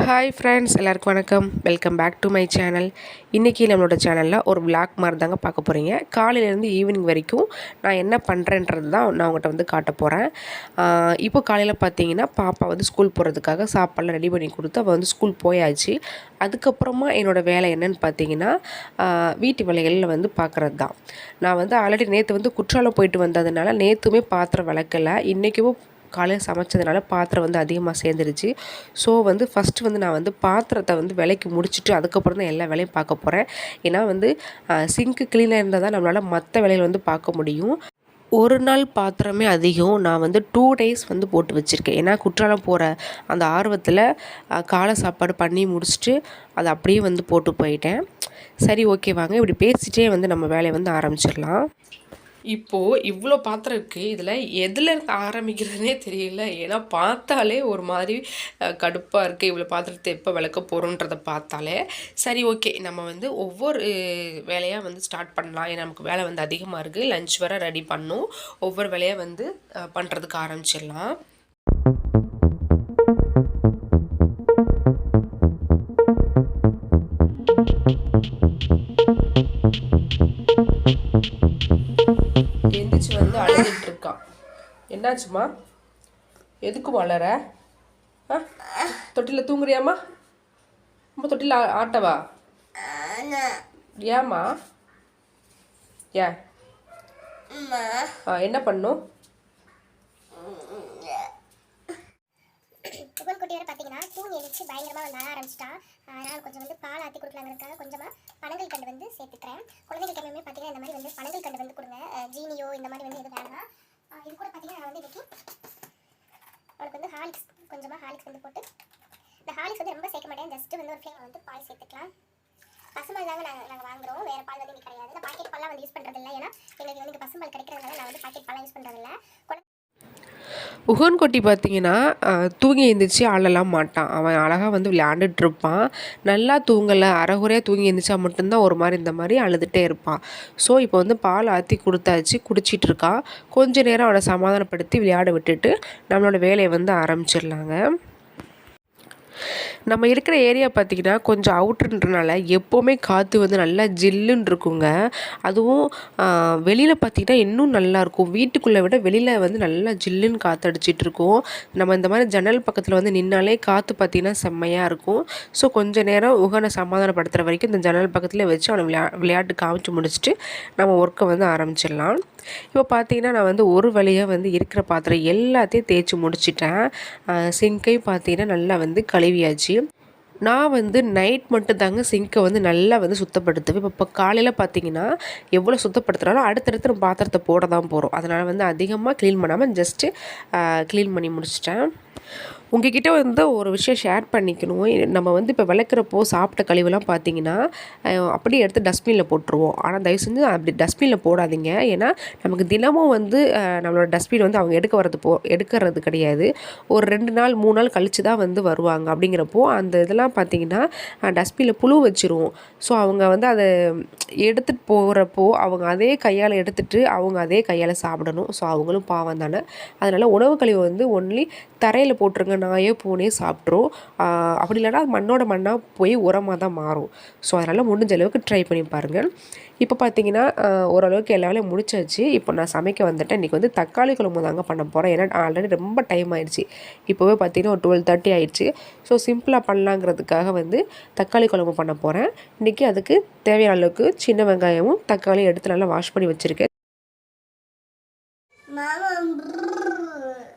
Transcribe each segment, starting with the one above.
Hi friends, எல்லாருக்கும் வணக்கம். Welcome back to my channel. இன்றைக்கி நம்மளோட சேனலில் ஒரு விளாக் மாதிரி தாங்க பார்க்க போகிறீங்க. காலையிலேருந்து ஈவினிங் வரைக்கும் நான் என்ன பண்ணுறேன்றது தான் நான் உங்கள்கிட்ட வந்து காட்ட போகிறேன். இப்போ காலையில் பார்த்தீங்கன்னா பாப்பா வந்து ஸ்கூல் போகிறதுக்காக சாப்பாடெலாம் ரெடி பண்ணி கொடுத்து அவள் வந்து ஸ்கூல் போயாச்சு. அதுக்கப்புறமா என்னோடய வேலை என்னென்னு பார்த்தீங்கன்னா வீட்டு வேலைகளில் வந்து பார்க்குறது தான். நான் வந்து ஆல்ரெடி நேற்று வந்து குற்றாலம் போயிட்டு வந்ததுனால நேற்றுமே பாத்திரம் விளக்கலை. இன்றைக்கும் காலையில் சமைச்சதுனால பாத்திரம் வந்து அதிகமாக சேர்ந்துருச்சு. ஸோ வந்து ஃபஸ்ட்டு வந்து நான் வந்து பாத்திரத்தை வந்து விலைக்கு முடிச்சுட்டு அதுக்கப்புறம் தான் எல்லா வேலையும் பார்க்க போகிறேன். ஏன்னா வந்து சிங்க்கு க்ளீனாக இருந்தால் தான் நம்மளால் மற்ற வேலைகள் வந்து பார்க்க முடியும். ஒரு நாள் பாத்திரமே அதிகம். நான் வந்து 2 days வந்து போட்டு வச்சுருக்கேன். ஏன்னா குற்றாலம் போகிற அந்த ஆர்வத்தில் காலை சாப்பாடு பண்ணி முடிச்சுட்டு அதை அப்படியே வந்து போட்டு போயிட்டேன். சரி, ஓகே, வாங்க இப்படி பேசிகிட்டே வந்து நம்ம வேலையை வந்து ஆரம்பிச்சிடலாம். இப்போது இவ்வளோ பாத்திரம் இருக்குது. இதில் எதுலேருந்து ஆரம்பிக்கிறதுனே தெரியல. ஏன்னா பார்த்தாலே ஒரு மாதிரி கடுப்பாக இருக்குது. இவ்வளோ பாத்திரத்தை எப்போ விளக்க போகிறோன்றதை பார்த்தாலே. சரி, ஓகே, நம்ம வந்து ஒவ்வொரு வேலையாக வந்து ஸ்டார்ட் பண்ணலாம். ஏன்னா நமக்கு வேலை வந்து அதிகமாக இருக்குது. லஞ்ச் வர ரெடி பண்ணும். ஒவ்வொரு வேலையாக வந்து பண்ணுறதுக்கு ஆரம்பிச்சிடலாம். எந்திரிச்சு வந்து அழுதுட்டு இருக்கான். என்னாச்சுமா? எதுக்கு வளர? தொட்டியில் தூங்குறியாம்மா? அம்மா தொட்டியில் ஆட்டவா? ஏம்மா? ஏன் என்ன பண்ணும்? குட்டி வரை பார்த்தீங்கன்னா தூங்கி எழுச்சி பயங்கரமாக வந்து அழ ஆரம்பிச்சிட்டா. நான் கொஞ்சம் வந்து பால் ஆற்றி கொடுக்கலாங்கிறதுக்காக கொஞ்சமாக பனங்கள் கண்டு வந்து சேர்த்துக்கிறேன். குழந்தைகளுக்கு எப்பவுமே பார்த்தீங்கன்னா இந்த மாதிரி வந்து பனங்கள் கண்டு வந்து கொடுங்க. ஜீனியோ இந்த மாதிரி வந்து எது வேணாம். இது கூட பார்த்தீங்கன்னா நான் வந்து இன்றைக்கி அவளுக்கு வந்து ஹாலிக்ஸ் கொஞ்சமாக ஹாலிக்ஸ் வந்து போட்டு, இந்த ஹாலிக்ஸ் வந்து ரொம்ப சேர்க்க மாட்டேன். ஜஸ்ட்டு வந்து ஒரு ஃப்ளேவர் வந்து பால் சேர்த்துக்கலாம். பசும்பால் தாங்க நாங்கள் வாங்குகிறோம். வேறு பால் வந்து இன்றைக்கி கிடையாது. நான் பாக்கெட் பால்லாம் வந்து யூஸ் பண்ணுறதில்ல. ஏன்னா எங்களுக்கு வந்து இங்கே பசும்பால் கிடைக்கிறதுனால நான் வந்து பாக்கெட் பால்லாம் யூஸ் பண்ணுறதில்ல. உகன் குட்டி பார்த்திங்கன்னா தூங்கி எழுந்திரிச்சு அழலாம் மாட்டான். அவன் அழகாக வந்து விளையாண்டுட்ருப்பான். நல்லா தூங்கலை, அரைகுறையாக தூங்கி எழுந்திரிச்சா மட்டும்தான் ஒரு மாதிரி இந்த மாதிரி அழுதுகிட்டே இருப்பான். ஸோ இப்போ வந்து பால் ஆற்றி கொடுத்தாச்சு, குடிச்சிட்டு இருக்கான். கொஞ்ச நேரம் அவனை சமாதானப்படுத்தி விளையாட விட்டுட்டு நம்மளோட வேலையை வந்து ஆரம்பிச்சிடலாங்க. நம்ம இருக்கிற ஏரியா பார்த்திங்கன்னா கொஞ்சம் அவுட்ருன்றனால எப்போவுமே காற்று வந்து நல்லா ஜில்லுன்னு இருக்குங்க. அதுவும் வெளியில் பார்த்திங்கன்னா இன்னும் நல்லாயிருக்கும். வீட்டுக்குள்ளே விட வெளியில் வந்து நல்லா ஜில்லுன்னு காற்று அடிச்சிட்ருக்கும். நம்ம இந்த மாதிரி ஜன்னல் பக்கத்தில் வந்து நின்னாலே காற்று பார்த்திங்கன்னா செம்மையாக இருக்கும். ஸோ கொஞ்சம் நேரம் உகனை சமாதானப்படுத்துகிற வரைக்கும் இந்த ஜன்னல் பக்கத்தில் வச்சு அவனை விளையாட்டு காமிச்சு முடிச்சுட்டு நம்ம ஒர்க்கை வந்து ஆரம்பிச்சிடலாம். இப்போ பார்த்தீங்கன்னா நான் வந்து ஒரு வழியாக வந்து இருக்கிற பாத்திரம் எல்லாத்தையும் தேய்ச்சி முடிச்சிட்டேன். சிங்கையும் பார்த்தீங்கன்னா நல்லா வந்து கழுவியாச்சு. நான் வந்து நைட் மட்டும் தாங்க சிங்க்கை வந்து நல்லா வந்து சுத்தப்படுத்துவேன். இப்போ காலையில் பார்த்தீங்கன்னா எவ்வளோ சுத்தப்படுத்துனாலும் அடுத்தடுத்து நம்ம பாத்திரத்தை போட தான் போகிறோம். அதனால் வந்து அதிகமாக க்ளீன் பண்ணாமல் ஜஸ்ட்டு க்ளீன் பண்ணி முடிச்சிட்டேன். உங்ககிட்ட வந்து ஒரு விஷயம் ஷேர் பண்ணிக்கணும். நம்ம வந்து இப்போ விளக்குறப்போ சாப்பிட்ட கழிவுலாம் பார்த்தீங்கன்னா அப்படியே எடுத்து டஸ்ட்பினில் போட்டுருவோம். ஆனால் தயவு செஞ்சு அப்படி டஸ்ட்பினில் போடாதீங்க. ஏன்னா நமக்கு தினமும் வந்து நம்மளோட டஸ்ட்பின் வந்து அவங்க எடுக்கிறது கிடையாது. ஒரு 2 நாள் 3 நாள் கழித்து தான் வந்து வருவாங்க. அப்படிங்கிறப்போ அந்த இதெல்லாம் பார்த்தீங்கன்னா டஸ்ட்பினில் புழு வச்சிரும். ஸோ அவங்க வந்து அதை எடுத்துகிட்டு போகிறப்போ அவங்க அதே கையால் எடுத்துகிட்டு அவங்க அதே கையால் சாப்பிடணும். ஸோ அவங்களும் பாவம் தானே. அதனால் உணவு கழிவு வந்து ஒன்லி தரையில் போட்டுருங்க. நாயோ பூனையோ சாப்பிட்ரும். அப்படி இல்லைனா அது மண்ணோட மண்ணாக போய் உரமாக தான் மாறும். ஸோ அதனால் முடிஞ்ச அளவுக்கு ட்ரை பண்ணி பாருங்கள். இப்போ பார்த்தீங்கன்னா ஓரளவுக்கு எல்லா வேலையும் முடிச்சாச்சு. இப்போ நான் சமைக்க வந்துட்டேன். இன்றைக்கி வந்து தக்காளி குழம்பு தாங்க பண்ண போகிறேன். ஏன்னா ஆல்ரெடி ரொம்ப டைம் ஆயிடுச்சு. இப்போவே பார்த்தீங்கன்னா ஒரு 12:30 ஆயிடுச்சு. ஸோ சிம்பிளாக பண்ணலாங்கிறதுக்காக வந்து தக்காளி குழம்பு பண்ண போகிறேன். இன்றைக்கி அதுக்கு தேவையான அளவுக்கு சின்ன வெங்காயமும் தக்காளியும் எடுத்து நல்லா வாஷ் பண்ணி வச்சுருக்கேன்.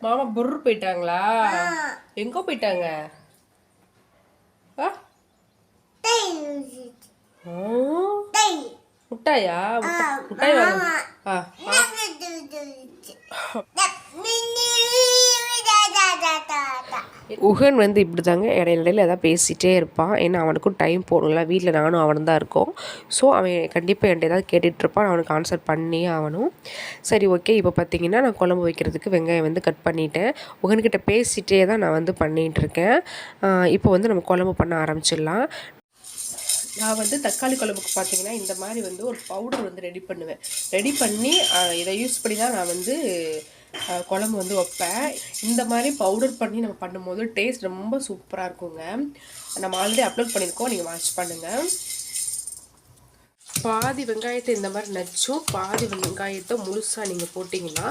மாமா புர்ரு போயிட்டாங்களா? எங்கே போயிட்டாங்க? முட்டாயா? முட்டாய் வாங்க. உகன் வந்து இப்படி தாங்க இடையில எதாவது பேசிகிட்டே இருப்பான். ஏன்னா அவனுக்கும் டைம் போகணும்ல. வீட்டில் நானும் அவனும் தான் இருக்கோம். ஸோ அவன் கண்டிப்பாக என்கிட்ட ஏதாவது கேட்டுட்ருப்பான். அவனுக்கு ஆன்சர் பண்ணியே ஆகணும். சரி, ஓகே. இப்போ பார்த்தீங்கன்னா நான் குழம்பு வைக்கிறதுக்கு வெங்காயம் வந்து கட் பண்ணிட்டேன். உகன்கிட்ட பேசிகிட்டே தான் நான் வந்து பண்ணிகிட்ருக்கேன். இப்போ வந்து நம்ம குழம்பு பண்ண ஆரம்பிச்சிடலாம். நான் வந்து தக்காளி குழம்புக்கு பார்த்தீங்கன்னா இந்த மாதிரி வந்து ஒரு பவுடர் வந்து ரெடி பண்ணி இதை யூஸ் பண்ணி தான் நான் வந்து குழம்பு வந்து வைப்பேன். இந்த மாதிரி பவுடர் பண்ணி நம்ம பண்ணும்போது டேஸ்ட் ரொம்ப சூப்பராக இருக்குங்க. நம்ம ஆல்ரெடி அப்லோட் பண்ணியிருக்கோம், நீங்கள் வாட்ச் பண்ணுங்கள். பாதி வெங்காயத்தை இந்த மாதிரி நச்சும் பாதி வெங்காயத்தை முழுசாக நீங்கள் போட்டிங்கன்னா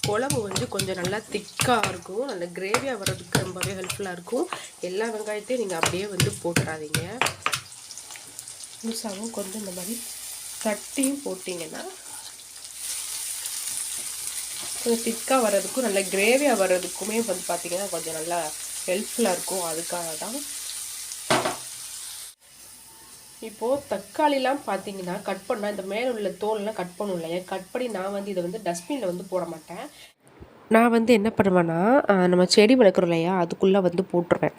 குழம்பு வந்து கொஞ்சம் நல்லா திக்காக இருக்கும், நல்ல கிரேவியாக வர்றதுக்கு ரொம்பவே ஹெல்ப்ஃபுல்லாக இருக்கும். எல்லா வெங்காயத்தையும் நீங்கள் அப்படியே வந்து போட்டுறாதீங்க, முழுசாகவும் கொஞ்சம் இந்த மாதிரி தட்டியும் போட்டிங்கன்னா கொஞ்சம் திக்காக வர்றதுக்கும் நல்ல கிரேவியாக வர்றதுக்குமே வந்து பார்த்திங்கன்னா கொஞ்சம் நல்லா ஹெல்ப்ஃபுல்லாக இருக்கும். அதுக்காக தான். இப்போது தக்காளிலாம் பார்த்தீங்கன்னா கட் பண்ணால் இந்த மேலே உள்ள தோல்லாம் கட் பண்ணும் இல்லையா, கட் பண்ணி நான் வந்து இதை வந்து டஸ்ட்பினில் வந்து போட மாட்டேன். நான் வந்து என்ன பண்ணுவேன்னா, நம்ம செடி வளர்க்குறோம் இல்லையா, அதுக்குள்ளே வந்து போட்டுருவேன்.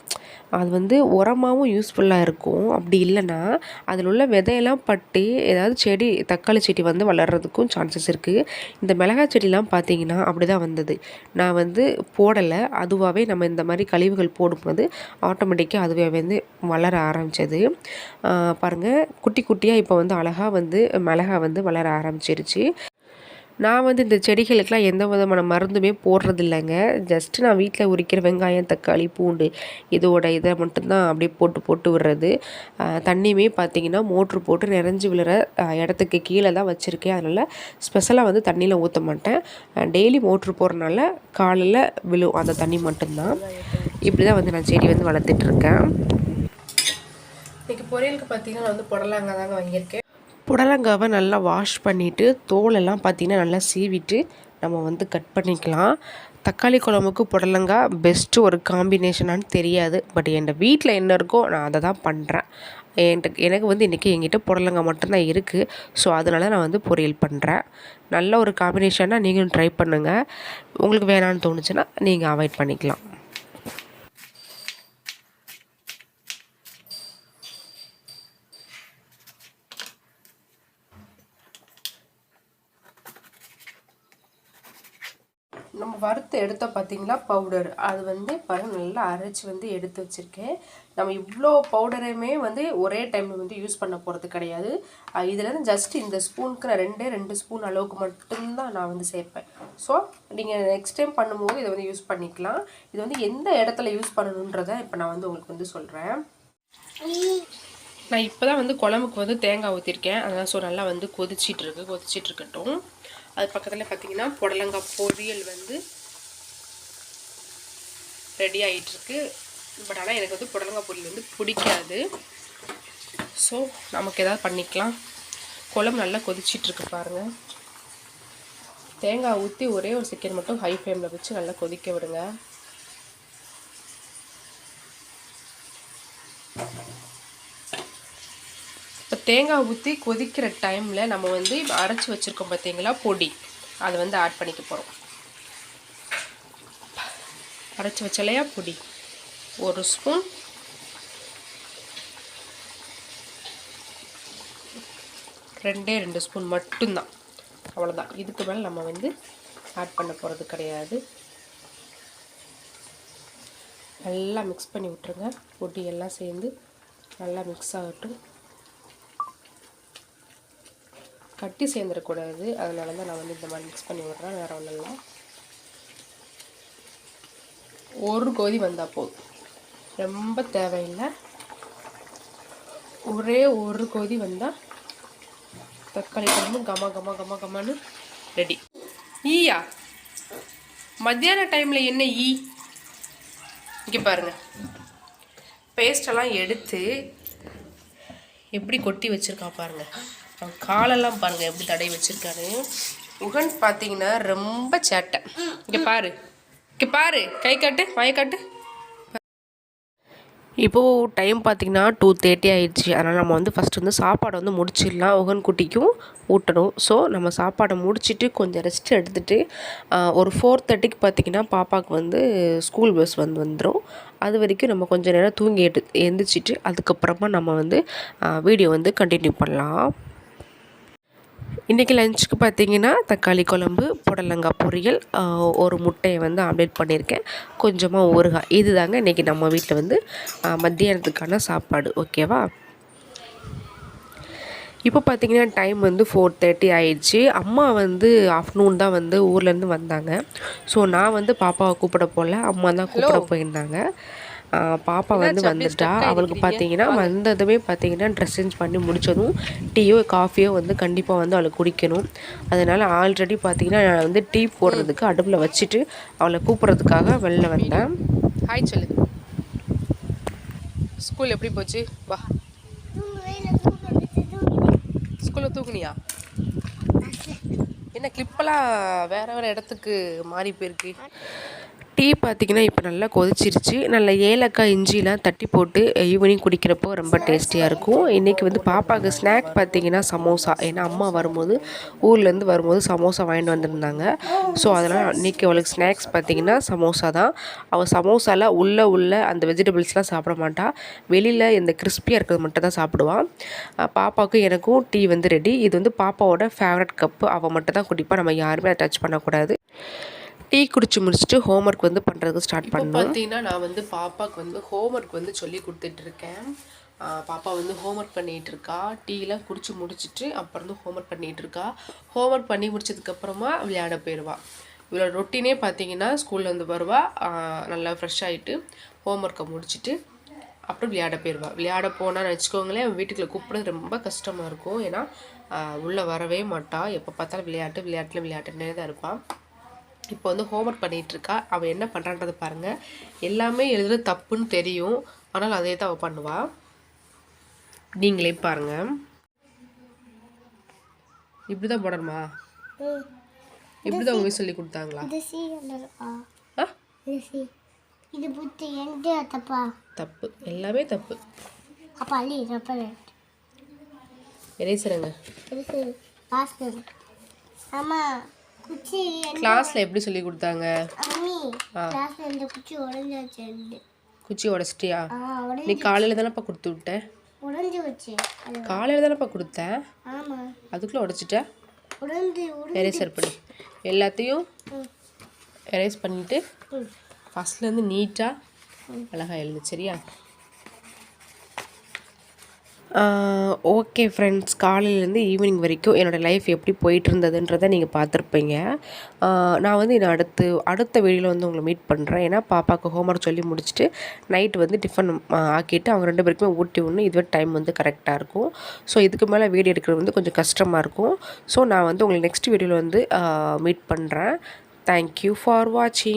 அது வந்து உரமாகவும் யூஸ்ஃபுல்லாக இருக்கும். அப்படி இல்லைன்னா அதில் உள்ள விதையெல்லாம் பட்டு ஏதாவது செடி தக்காளி செடி வந்து வளர்கிறதுக்கும் சான்சஸ் இருக்குது. இந்த மிளகாய் செடிலாம் பார்த்தீங்கன்னா அப்படி தான் வந்தது. நான் வந்து போடலை, அதுவாகவே நம்ம இந்த மாதிரி கழிவுகள் போடும்போது ஆட்டோமேட்டிக்காக அதுவே வந்து வளர ஆரம்பித்தது. பாருங்கள், குட்டி குட்டியாக இப்போ வந்து அழகாக வந்து மிளகாய் வந்து வளர ஆரம்பிச்சிருச்சு. நான் வந்து இந்த செடிகளுக்கெலாம் எந்த விதமான மருந்துமே போடுறதில்லைங்க. ஜஸ்ட்டு நான் வீட்டில் உரிக்கிற வெங்காயம், தக்காளி, பூண்டு இதை மட்டும்தான் அப்படியே போட்டு போட்டு விடுறது. தண்ணியுமே பார்த்திங்கன்னா மோட்ரு போட்டு நிறைஞ்சி விழுற இடத்துக்கு கீழே தான் வச்சுருக்கேன். அதனால் ஸ்பெஷலாக வந்து தண்ணியில் ஊற்ற மாட்டேன். டெய்லி மோட்ரு போடுறனால காலையில் விழும் அந்த தண்ணி மட்டும்தான். இப்படி தான் வந்து நான் செடி வந்து வளர்த்துட்ருக்கேன். இன்றைக்கி பொரியலுக்கு பார்த்திங்கன்னா நான் வந்து புடலங்காய் தாங்க வாங்கியிருக்கேன். புடலங்காவை நல்லா வாஷ் பண்ணிவிட்டு தோலெல்லாம் பார்த்திங்கன்னா நல்லா சீவிட்டு நம்ம வந்து கட் பண்ணிக்கலாம். தக்காளி குழம்புக்கு புடலங்காய் பெஸ்ட்டு ஒரு காம்பினேஷனானு தெரியாது, பட் என் வீட்டில் என்ன இருக்கோ நான் அதை தான் பண்ணுறேன். எனக்கு வந்து இன்றைக்கி என்கிட்ட புடலங்காய் மட்டும்தான் இருக்குது. ஸோ அதனால் நான் வந்து பொரியல் பண்ணுறேன். நல்ல ஒரு காம்பினேஷனாக நீங்களும் ட்ரை பண்ணுங்கள். உங்களுக்கு வேணான்னு தோணுச்சுன்னா நீங்கள் அவாய்ட் பண்ணிக்கலாம். நம்ம வறுத்து எடுத்த பார்த்திங்களா பவுடர், அது வந்து பாருங்கள் நல்லா அரைச்சி வந்து எடுத்து வச்சுருக்கேன். நம்ம இவ்வளோ பவுடரையுமே வந்து ஒரே டைமில் வந்து யூஸ் பண்ண போகிறது கிடையாது. இதில் ஜஸ்ட் இந்த ஸ்பூனுக்கு நான் 2 ஸ்பூன் அளவுக்கு மட்டும்தான் நான் வந்து சேர்ப்பேன். ஸோ நீங்கள் நெக்ஸ்ட் டைம் பண்ணும்போது இதை வந்து யூஸ் பண்ணிக்கலாம். இது வந்து எந்த இடத்துல யூஸ் பண்ணணுன்றதை இப்போ நான் வந்து உங்களுக்கு வந்து சொல்கிறேன். நான் இப்போ தான் வந்து குழம்புக்கு வந்து தேங்காய் ஊற்றிருக்கேன். அதனால் ஸோ நல்லா வந்து கொதிச்சிட்ருக்கட்டும். அது பக்கத்தில் பார்த்திங்கன்னா புடலங்காய் பொரியல் வந்து ரெடி ஆகிட்டுருக்கு. பட் ஆனால் எனக்கு வந்து புடலங்காய் பொரியல் வந்து பிடிக்காது. ஸோ நமக்கு எதாவது பண்ணிக்கலாம். குழம்பு நல்லா கொதிச்சிட்ருக்கு பாருங்கள். தேங்காய் ஊற்றி ஒரே ஒரு செகண்ட் மட்டும் ஹை ஃப்ளேமில் வச்சு நல்லா கொதிக்க விடுங்க. இப்போ தேங்காய் ஊற்றி கொதிக்கிற டைமில் நம்ம வந்து அரைச்சி வச்சுருக்கோம் பார்த்தீங்களா பொடி, அதை வந்து ஆட் பண்ணிக்க போகிறோம். அரைச்சி வச்சலையா பொடி 1 ஸ்பூன், 2 ஸ்பூன் மட்டும்தான், அவ்வளோதான். இதுக்கு மேலே நம்ம வந்து ஆட் பண்ண போகிறது கிடையாது. நல்லா மிக்ஸ் பண்ணி விட்டுருங்க. பொடி எல்லாம் சேர்ந்து நல்லா மிக்ஸ் ஆகட்டும். கட்டி சேர்ந்துடக்கூடாது, அதனால தான் நான் வந்து இந்த மாதிரி மிக்ஸ் பண்ணி விட்றேன். வேறு ஒன்றும் இல்லை. ஒரு கொதி வந்தால் போதும், ரொம்ப தேவையில்லை. ஒரே ஒரு கொதி வந்தால் தக்காளி குழம்பு கமன்னு ரெடி. ஈயா மத்தியான டைமில் என்ன இங்கே பாருங்கள், பேஸ்டெல்லாம் எடுத்து எப்படி கொட்டி வச்சுருக்கா பாருங்கள். காலெல்லாம் பாருங்கள் எப்படி தடவி வச்சுருக்காரு. உகன் பார்த்தீங்கன்னா ரொம்ப சேட்டை. இங்கே பாரு கை காட்டு, வாயை காட்டு. இப்போது டைம் பார்த்திங்கன்னா 2:30 ஆயிடுச்சு. அதனால் நம்ம வந்து ஃபஸ்ட்டு வந்து சாப்பாடை வந்து முடிச்சிடலாம். உகன் குட்டிக்கும் ஊட்டணும். ஸோ நம்ம சாப்பாடை முடிச்சுட்டு கொஞ்சம் ரெஸ்ட் எடுத்துகிட்டு ஒரு 4:30க்கு பார்த்திங்கன்னா பாப்பாவுக்கு வந்து ஸ்கூல் பஸ் வந்துடும். அது வரைக்கும் நம்ம கொஞ்சம் நேரம் தூங்கி எழுந்திரிச்சிட்டு அதுக்கப்புறமா நம்ம வந்து வீடியோ வந்து கண்டினியூ பண்ணலாம். இன்றைக்கி லஞ்சுக்கு பார்த்திங்கன்னா தக்காளி குழம்பு, புடலங்காய் பொரியல், ஒரு முட்டையை வந்து ஆம்லேட் பண்ணியிருக்கேன், கொஞ்சமாக ஊறுகாய். இது தாங்க இன்றைக்கி நம்ம வீட்டில் வந்து மத்தியானத்துக்கான சாப்பாடு. ஓகேவா? இப்போ பார்த்தீங்கன்னா டைம் வந்து 4:30 ஆயிடுச்சு. அம்மா வந்து ஆஃப்டர்நூன் தான் வந்து ஊர்லேருந்து வந்தாங்க. ஸோ நான் வந்து பாப்பாவை கூப்பிட போகல, அம்மா தான் கூப்பிட போயிருந்தாங்க. பாப்பா வந்து வந்துட்டா. அவளுக்கு பார்த்தீங்கன்னா வந்ததுமே பார்த்தீங்கன்னா ட்ரெஸ் சேஞ்ச் பண்ணி முடித்ததும் டீயோ காஃபியோ வந்து கண்டிப்பாக வந்து அவளுக்கு குடிக்கணும். அதனால் ஆல்ரெடி பார்த்தீங்கன்னா நான் வந்து டீ போடுறதுக்கு அடுப்பில் வச்சுட்டு அவளை கூப்பிட்றதுக்காக வெளில வந்தேன். ஹாய் சொல்லு. ஸ்கூல் எப்படி போச்சு? வா. ஸ்கூலில் தூக்குனியா? என்ன கிளிப்பெல்லாம் வேறு வேறு இடத்துக்கு மாறி போயிருக்கு. டீ பார்த்திங்கன்னா இப்போ நல்லா கொதிச்சிருச்சு. நல்ல ஏலக்காய் இஞ்சிலாம் தட்டி போட்டு ஈவினிங் குடிக்கிறப்போ ரொம்ப டேஸ்டியாக இருக்கும். இன்றைக்கி வந்து பாப்பாவுக்கு ஸ்நாக் பார்த்திங்கன்னா சமோசா. ஏன்னா அம்மா வரும்போது ஊர்லேருந்து வரும்போது சமோசா வாங்கிட்டு வந்திருந்தாங்க. ஸோ அதனால் இன்றைக்கி அவளுக்கு ஸ்நாக்ஸ் பார்த்திங்கன்னா சமோசா தான். அவள் சமோசாவில் உள்ள அந்த வெஜிடபிள்ஸ்லாம் சாப்பிட மாட்டாள். வெளியில் இந்த கிறிஸ்பியாக இருக்கிறது மட்டும் தான் சாப்பிடுவாள். பாப்பாவுக்கும் எனக்கும் டீ வந்து ரெடி. இது வந்து பாப்பாவோட ஃபேவரட் கப்பு. அவள் மட்டும் தான் குடிப்பா. நம்ம யாருமே அதை டச் பண்ணக்கூடாது. டீ குடிச்சு முடிச்சுட்டு ஹோம்ஒர்க் வந்து பண்ணுறதுக்கு ஸ்டார்ட் பண்ணோம். பார்த்தீங்கன்னா நான் வந்து பாப்பாவுக்கு வந்து ஹோம்ஒர்க் வந்து சொல்லி கொடுத்துட்ருக்கேன். பாப்பா வந்து ஹோம்ஒர்க் பண்ணிகிட்டு இருக்கா. டீலாம் குடிச்சு முடிச்சுட்டு அப்புறம் வந்து ஹோம்ஒர்க் பண்ணிகிட்டு இருக்கா. ஹோம்ஒர்க் பண்ணி முடிச்சதுக்கப்புறமா விளையாட போயிடுவா. இவளோட ரொட்டீனே பார்த்தீங்கன்னா ஸ்கூலில் வந்து வருவா, நல்லா ஃப்ரெஷ் ஆகிட்டு ஹோம்ஒர்க்கை முடிச்சுட்டு அப்புறம் விளையாட போயிடுவா. விளையாட போனான்னு வச்சுக்கோங்களேன், வீட்டுக்குள்ளே கூப்பிட்றது ரொம்ப கஷ்டமாக இருக்கும். ஏன்னா உள்ளே வரவே மாட்டாள். எப்போ பார்த்தாலும் விளையாட்டுன்னே தான் இருப்பாள். இப்போ வந்து ஹோம்ஒர்க் பண்ணிகிட்ருக்கா. அவள் என்ன பண்ணுறான்றதை பாருங்கள். எல்லாமே எழுதுறது தப்புன்னு தெரியும், ஆனால் அதே தான் அவள் பண்ணுவாள். நீங்களே பாருங்கள். இப்படி தான் போடணுமா? இப்படி தான் உங்க சொல்லி கொடுத்தாங்களா? தப்பு, எல்லாமே தப்பு. எரேசருங்க. கிளாஸ்ல எப்படி சொல்லி கொடுத்தாங்க? குச்சி உடச்சிட்டியா? நீ காலையில தானப்பா கொடுத்து விட்ட. காலையில தானப்பா கொடுத்தேன். அதுக்குள்ள உடைச்சிட்ட. எரேசர் பண்ணி எல்லாத்தையும் எரேஸ் பண்ணிட்டு ஃபஸ்ட்லேருந்து நீட்டாக அழகாக எழுது. சரியா? ஓகே ஃப்ரெண்ட்ஸ், காலையிலேருந்து ஈவினிங் வரைக்கும் என்னோடய லைஃப் எப்படி போயிட்டு இருந்ததுன்றதை நீங்கள் பார்த்துருப்பீங்க. நான் வந்து இன்னும் அடுத்த வீடியோவில் வந்து உங்களை மீட் பண்ணுறேன். ஏன்னா பாப்பாவுக்கு ஹோம்ஒர்க் சொல்லி முடிச்சுட்டு நைட்டு வந்து டிஃபன் ஆக்கிட்டு அவங்க 2 பேருக்குமே ஊட்டி விடணும். இதுவே டைம் வந்து கரெக்டாக இருக்கும். ஸோ இதுக்கு மேலே வீடியோ எடுக்கிறது வந்து கொஞ்சம் கஷ்டமாக இருக்கும். ஸோ நான் வந்து உங்களை நெக்ஸ்ட் வீடியோவில் வந்து மீட் பண்ணுறேன். தேங்க்யூ ஃபார் வாட்சிங்.